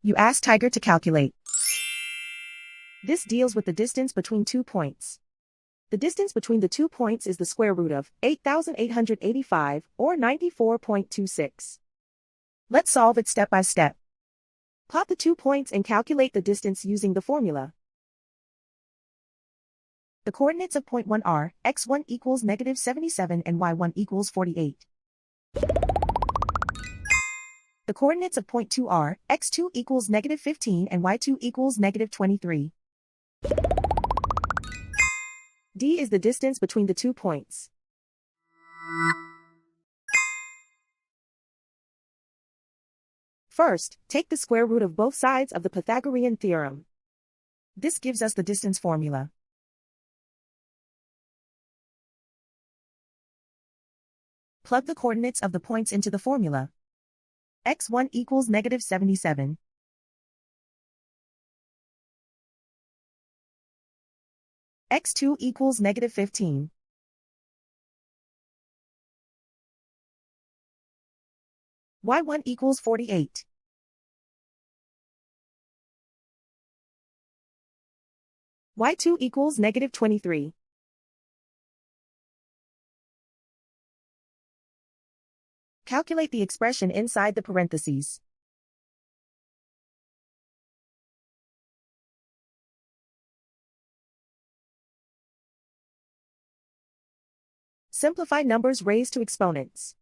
You ask Tiger to calculate. This deals with the distance between 2 points. The distance between the 2 points is the square root of 8,885, or 94.26. Let's solve it step by step. Plot the 2 points and calculate the distance using the formula. The coordinates of point 1 are x1 equals negative 77 and y1 equals 48. The coordinates of point 2 are x2 equals negative 15 and y2 equals negative 23. D is the distance between the 2 points. First, take the square root of both sides of the Pythagorean theorem. This gives us the distance formula. Plug the coordinates of the points into the formula. x1 equals negative 77. x2 equals negative 15. y1 equals 48. y2 equals negative 23. Calculate the expression inside the parentheses. Simplify numbers raised to exponents.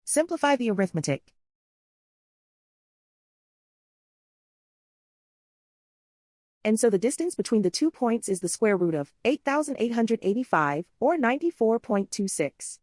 Simplify the arithmetic. And so the distance between the 2 points is the square root of 8,885, or 94.26.